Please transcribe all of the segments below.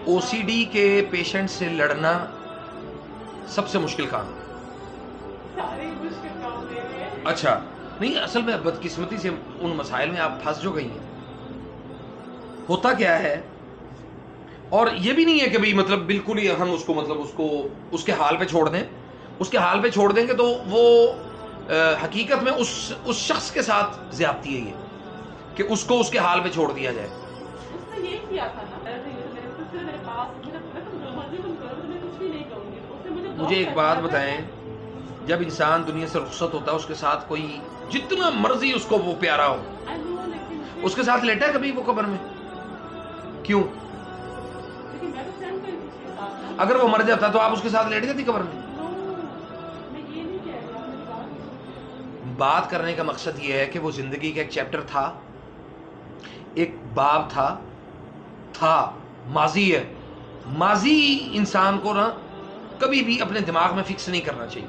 او C D کے patient سے لڑنا سب سے مشکل کام. اچھا نہیں، اصل میں بدقسمتی سے ان مسائل میں آپ پھنس جو گئی ہیں. ہوتا کیا ہے، اور یہ بھی نہیں ہے کہ بھئی مطلب بالکل ہی ہم اس کو مطلب اس کے حال پہ چھوڑ دیں. اس کے حال پہ چھوڑ دیں گے تو وہ حقیقت میں اس شخص کے ساتھ زیادتی ہے یہ کہ اس کو اس کے حال پہ چھوڑ دیا جائے. مجھے ایک بات بتائیں، جب انسان دنیا سے رخصت ہوتا ہے اس کے ساتھ کوئی جتنا مرضی اس کو وہ پیارا ہو، اس کے ساتھ لیٹا ہے کبھی وہ قبر میں؟ کیوں؟ اگر وہ مر جاتا تو آپ اس کے ساتھ لیٹ جاتی قبر میں؟ بات کرنے کا مقصد یہ ہے کہ وہ زندگی کا ایک چیپٹر تھا، ایک باب تھا ماضی ہے. ماضی انسان کو نا کبھی بھی اپنے دماغ میں فکس نہیں کرنا چاہیے.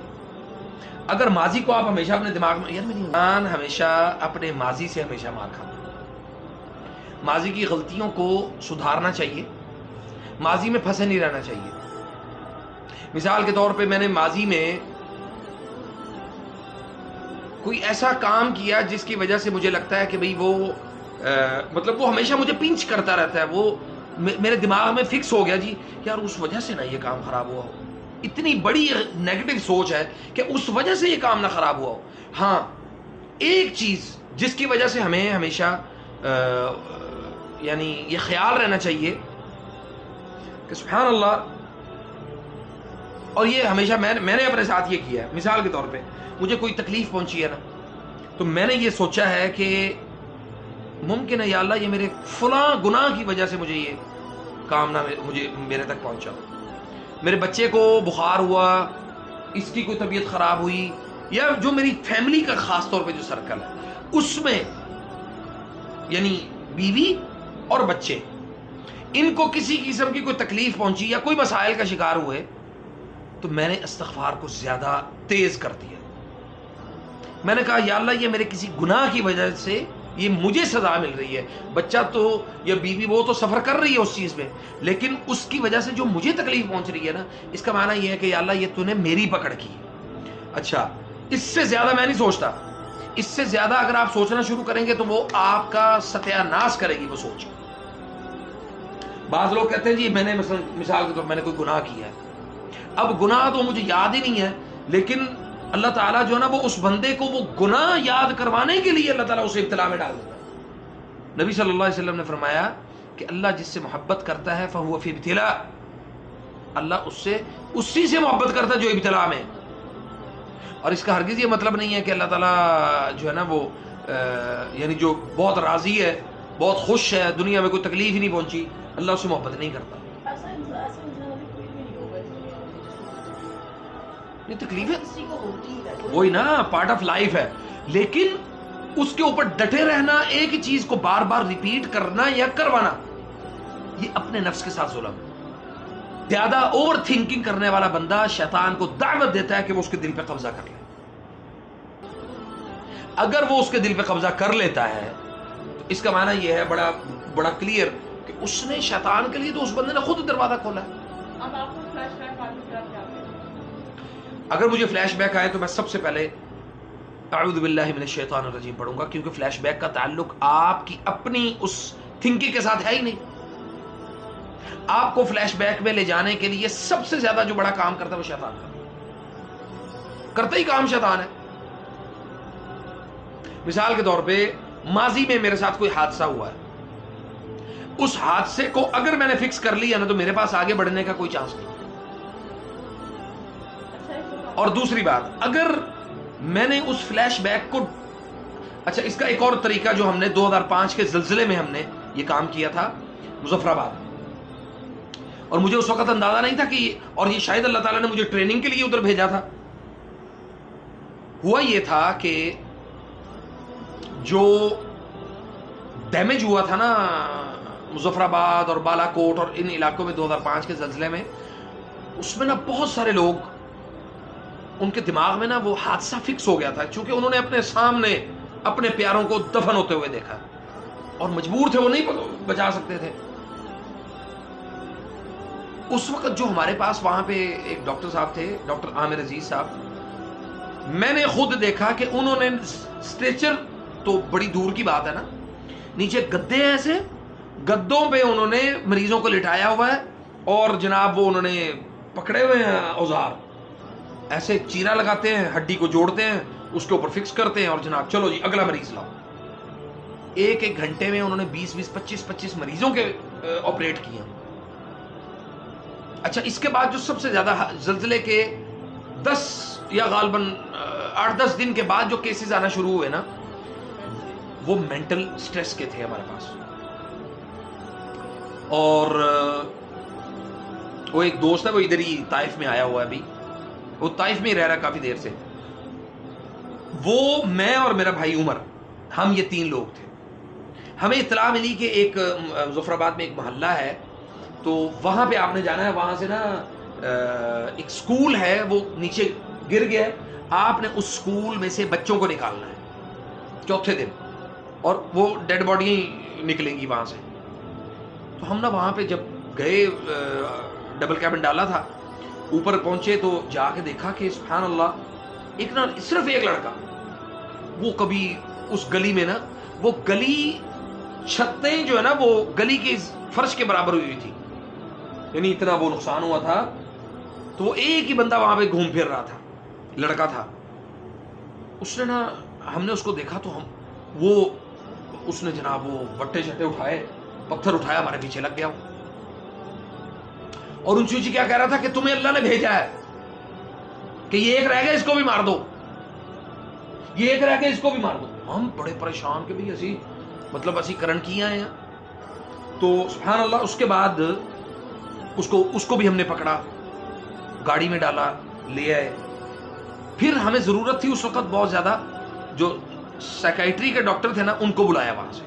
اگر ماضی کو آپ ہمیشہ اپنے دماغ میں، یار میری انسان ہمیشہ اپنے ماضی سے ہمیشہ مار کھاتا ہے. ماضی کی غلطیوں کو سدھارنا چاہیے، ماضی میں پھنسے نہیں رہنا چاہیے. مثال کے طور پہ میں نے ماضی میں کوئی ایسا کام کیا جس کی وجہ سے مجھے لگتا ہے کہ بھئی وہ مطلب وہ ہمیشہ مجھے پنچ کرتا رہتا ہے، وہ میرے دماغ میں فکس ہو گیا جی یار اس وجہ سے نہ یہ کام خراب ہوا ہو. اتنی بڑی نیگیٹو سوچ ہے کہ اس وجہ سے یہ کام نہ خراب ہوا ہو. ہاں ایک چیز جس کی وجہ سے ہمیں ہمیشہ یعنی یہ خیال رہنا چاہیے کہ سبحان اللہ، اور یہ ہمیشہ میں نے اپنے ساتھ یہ کیا ہے. مثال کے طور پہ مجھے کوئی تکلیف پہنچی ہے نا، تو میں نے یہ سوچا ہے کہ ممکن ہے یا اللہ یہ میرے فلاں گناہ کی وجہ سے مجھے یہ کام نہ میرے تک پہنچا. میرے بچے کو بخار ہوا، اس کی کوئی طبیعت خراب ہوئی، یا جو میری فیملی کا خاص طور پہ جو سرکل ہے اس میں یعنی بیوی اور بچے، ان کو کسی قسم کی کوئی تکلیف پہنچی یا کوئی مسائل کا شکار ہوئے، تو میں نے استغفار کو زیادہ تیز کر دیا. میں نے کہا یا اللہ یہ میرے کسی گناہ کی وجہ سے یہ مجھے سزا مل رہی ہے. بچہ تو یا بیوی وہ تو سفر کر رہی ہے اس چیز میں، لیکن اس کی وجہ سے جو مجھے تکلیف پہنچ رہی ہے نا، اس کا معنی یہ ہے کہ یا اللہ یہ تو نے میری پکڑ کی. اچھا اس سے زیادہ میں نہیں سوچتا. اس سے زیادہ اگر آپ سوچنا شروع کریں گے تو وہ آپ کا ستیہ ناش کرے گی وہ سوچ. بعض لوگ کہتے ہیں جی میں نے مثال کے طور پر میں نے کوئی گناہ کیا ہے، اب گناہ تو مجھے یاد ہی نہیں ہے، لیکن اللہ تعالیٰ جو ہے نا وہ اس بندے کو وہ گناہ یاد کروانے کے لیے اللہ تعالیٰ اسے ابتلا میں ڈال دیتا ہے. نبی صلی اللہ علیہ وسلم نے فرمایا کہ اللہ جس سے محبت کرتا ہے فہو فی ابتلا، اللہ اسی سے محبت کرتا ہے جو ابتلا میں. اور اس کا ہرگز یہ مطلب نہیں ہے کہ اللہ تعالیٰ جو ہے نا وہ یعنی جو بہت راضی ہے، بہت خوش ہے، دنیا میں کوئی تکلیف ہی نہیں پہنچی، اللہ اس سے محبت نہیں کرتا. یہ تکلیف ہے وہی نا، پارٹ آف لائف ہے، لیکن اس کے اوپر ڈٹے رہنا، ایک ہی چیز کو بار بار ریپیٹ کرنا یا کروانا، یہ اپنے نفس کے ساتھ ظلم. زیادہ اوور تھنکنگ کرنے والا بندہ شیطان کو دعوت دیتا ہے کہ وہ اس کے دل پہ قبضہ کر لے. اگر وہ اس کے دل پہ قبضہ کر لیتا ہے تو اس کا معنی یہ ہے بڑا کلیئر کہ اس نے شیطان کے لیے تو اس بندے نے خود دروازہ کھولا ہے. اگر مجھے فلیش بیک آئے تو میں سب سے پہلے اعوذ باللہ من الشیطان الرجیم پڑھوں گا، کیونکہ فلیش بیک کا تعلق آپ کی اپنی اس تھنکنگ کے ساتھ ہے ہی نہیں. آپ کو فلیش بیک میں لے جانے کے لیے سب سے زیادہ جو بڑا کام کرتا ہے وہ شیطان کرتا ہی کام شیطان ہے. مثال کے طور پہ ماضی میں میرے ساتھ کوئی حادثہ ہوا ہے، اس حادثے کو اگر میں نے فکس کر لیا نا تو میرے پاس آگے بڑھنے کا کوئی چانس نہیں. اور دوسری بات، اگر میں نے اس فلیش بیک کو، اچھا اس کا ایک اور طریقہ جو ہم نے 2005 کے زلزلے میں ہم نے یہ کام کیا تھا مظفر آباد، اور مجھے اس وقت اندازہ نہیں تھا کہ اور یہ شاید اللہ تعالیٰ نے مجھے ٹریننگ کے لیے ادھر بھیجا تھا. ہوا یہ تھا کہ جو ڈیمیج ہوا تھا نا مظفر آباد اور بالا کوٹ اور ان علاقوں میں 2005 کے زلزلے میں، اس میں نا بہت سارے لوگ ان کے دماغ میں نا وہ حادثہ فکس ہو گیا تھا، چونکہ انہوں نے اپنے سامنے اپنے پیاروں کو دفن ہوتے ہوئے دیکھا اور مجبور تھے، وہ نہیں بچا سکتے تھے. اس وقت جو ہمارے پاس وہاں پہ ایک ڈاکٹر صاحب تھے، ڈاکٹر عامر عزیز صاحب، میں نے خود دیکھا کہ انہوں نے اسٹریچر تو بڑی دور کی بات ہے نا، نیچے گدے ہیں، ایسے گدوں پہ انہوں نے مریضوں کو لٹایا ہوا ہے، اور جناب وہ انہوں نے پکڑے ہوئے ہیں اوزار، ایسے چیرا لگاتے ہیں، ہڈی کو جوڑتے ہیں، اس کے اوپر فکس کرتے ہیں، اور جناب چلو جی اگلا مریض لاؤ۔ ایک ایک گھنٹے میں انہوں نے 20 25 مریضوں کے آپریٹ کیے۔ اچھا، اس کے بعد جو سب سے زیادہ زلزلے کے 10 یا غالباً 8-10 دن کے بعد جو کیسز آنا شروع ہوئے نا، وہ مینٹل سٹریس کے تھے ہمارے پاس۔ اور وہ ایک دوست ہے، وہ ادھر ہی طائف میں آیا ہوا ہے ابھی، وہ طائف میں ہی رہ رہا ہے کافی دیر سے۔ وہ، میں اور میرا بھائی عمر، ہم یہ 3 لوگ تھے۔ ہمیں اطلاع ملی کہ ایک ظفر آباد میں ایک محلہ ہے، تو وہاں پہ آپ نے جانا ہے، وہاں سے نا ایک سکول ہے، وہ نیچے گر گیا ہے، آپ نے اس سکول میں سے بچوں کو نکالنا ہے 4تھے دن، اور وہ ڈیڈ باڈی نکلیں گی وہاں سے۔ تو ہم نا وہاں پہ جب گئے، ڈبل کیبن ڈالا تھا، اوپر پہنچے تو جا کے دیکھا کہ سبحان اللہ، ایک نا صرف ایک لڑکا، وہ کبھی اس گلی میں نا، وہ گلی چھتیں جو ہے نا، وہ گلی کے فرش کے برابر ہوئی تھی، یعنی اتنا وہ نقصان ہوا تھا۔ تو وہ ایک ہی بندہ وہاں پہ گھوم پھر رہا تھا، لڑکا تھا۔ اس نے نا، ہم نے اس کو دیکھا تو اس نے جناب وہ بٹے شٹے اٹھائے، پتھر اٹھایا، ہمارے پیچھے لگ گیا، اور ان چوچی کیا کہہ رہا تھا کہ تمہیں اللہ نے بھیجا ہے کہ یہ ایک رہ گیا، اس کو بھی مار دو، یہ ایک رہ گیا، اس کو بھی مار دو۔ ہم بڑے پریشان کہ بھئی اسی مطلب اسی کرن کیا ہیں۔ تو سبحان اللہ، اس کے بعد اس کو بھی ہم نے پکڑا، گاڑی میں ڈالا، لے آئے۔ پھر ہمیں ضرورت تھی اس وقت بہت زیادہ، جو سائیکائٹری کے ڈاکٹر تھے نا، ان کو بلایا وہاں سے۔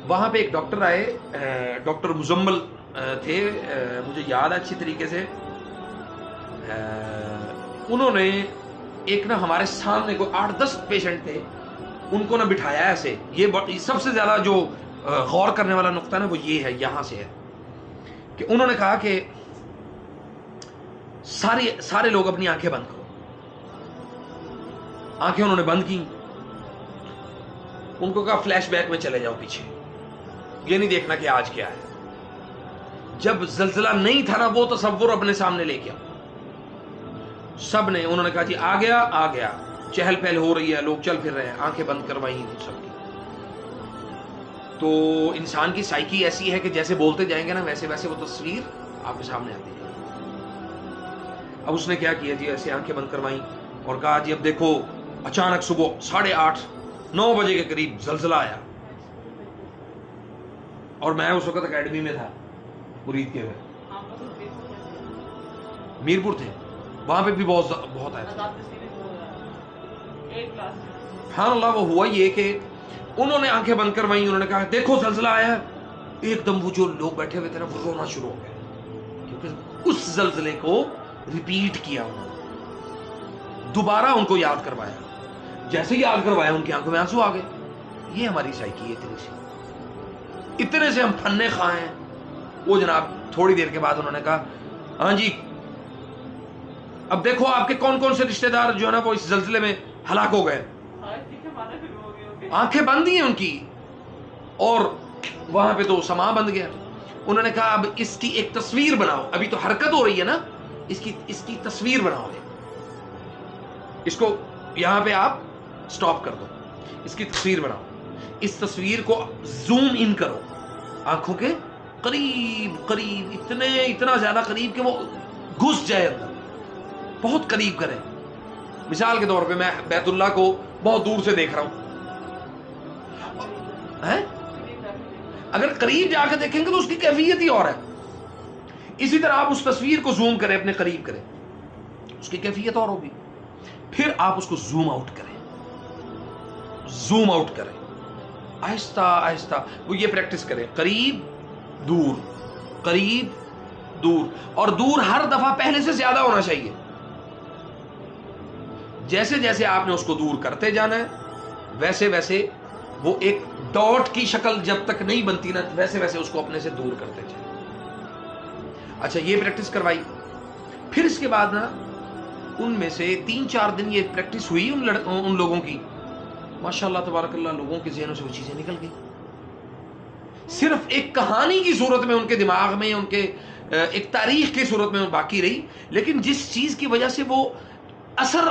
وہاں پہ ایک ڈاکٹر آئے، ڈاکٹر مزمل تھے، مجھے یاد ہے اچھی طریقے سے۔ انہوں نے ایک نا ہمارے سامنے کوئی 8-10 پیشنٹ تھے، ان کو نہ بٹھایا ایسے۔ یہ سب سے زیادہ جو غور کرنے والا نقطہ نا، وہ یہ ہے، یہاں سے ہے کہ انہوں نے کہا کہ سارے لوگ اپنی آنکھیں بند کرو۔ آنکھیں انہوں نے بند کی، ان کو کہا فلیش بیک میں چلے جاؤ پیچھے، یہ نہیں دیکھنا کہ آج کیا ہے۔ جب زلزلہ نہیں تھا نا، وہ تصور اپنے سامنے لے کے آؤ۔ سب نے، انہوں نے کہا جی آ گیا آ گیا، چہل پہل ہو رہی ہے، لوگ چل پھر رہے ہیں، آنکھیں بند کروائیں سب کی۔ تو انسان کی سائیکی ایسی ہے کہ جیسے بولتے جائیں گے نا، ویسے ویسے وہ تصویر آپ کے سامنے آتی ہے۔ اب اس نے کیا کیا جی، ایسے آنکھیں بند کروائیں اور کہا جی اب دیکھو، اچانک صبح 8:30-9 بجے کے قریب زلزلہ آیا، اور میں اس وقت اکیڈمی میں تھا، مرید کے ہوئے، میرپور تھے، وہاں پہ بھی بہت آیا تھا۔ سبحان اللہ، وہ ہوا یہ کہ انہوں نے آنکھیں بند کروائیں، انہوں نے کہا دیکھو زلزلہ آیا ہے۔ ایک دم وہ جو لوگ بیٹھے ہوئے تھے نا، وہ رونا شروع ہو گئے، کیونکہ اس زلزلے کو ریپیٹ کیا انہوں نے، دوبارہ ان کو یاد کروایا۔ جیسے ہی یاد کروایا، ان کی آنکھوں میں آنسو آ گئے۔ یہ ہماری سائیکی ہے، اتنے سے ہم پھنے خواہ ہیں۔ وہ جناب تھوڑی دیر کے بعد انہوں نے کہا ہاں جی، اب دیکھو آپ کے کون کون سے رشتہ دار جو ہے نا، وہ اس زلزلے میں ہلاک ہو گئے۔ آنکھیں بند ہیں ان کی، اور وہاں پہ تو سما بند گیا۔ انہوں نے کہا اب اس کی ایک تصویر بناؤ، ابھی تو حرکت ہو رہی ہے نا، اس کی تصویر بناؤ، اس کو یہاں پہ آپ سٹاپ کر دو، اس کی تصویر بناؤ، اس تصویر کو زوم ان کرو، آنکھوں کے قریب اتنا زیادہ قریب کہ وہ گھس جائے اندر، بہت قریب کریں۔ مثال کے طور پہ میں بیت اللہ کو بہت دور سے دیکھ رہا ہوں، اگر قریب جا کے دیکھیں گے تو اس کی کیفیت ہی اور ہے۔ اسی طرح آپ اس تصویر کو زوم کریں، اپنے قریب کریں، اس کی کیفیت اور ہوگی۔ پھر آپ اس کو زوم آؤٹ کریں، آہستہ آہستہ، وہ یہ پریکٹس کریں، قریب دور، اور دور ہر دفعہ پہلے سے زیادہ ہونا چاہیے۔ جیسے جیسے آپ نے اس کو دور کرتے جانا ہے، ویسے ویسے وہ ایک ڈاٹ کی شکل جب تک نہیں بنتی نا، ویسے ویسے اس کو اپنے سے دور کرتے جائیں۔ اچھا یہ پریکٹس کروائی. پھر اس کے بعد نا ان میں سے 3-4 دن یہ پریکٹس ہوئی ان لوگوں کی، ماشاءاللہ تبارک اللہ، لوگوں کے ذہنوں سے وہ چیزیں نکل گئی. صرف ایک کہانی کی صورت میں ان کے دماغ میں، ان کے ایک تاریخ کی صورت میں باقی رہی، لیکن جس چیز کی وجہ سے وہ اثر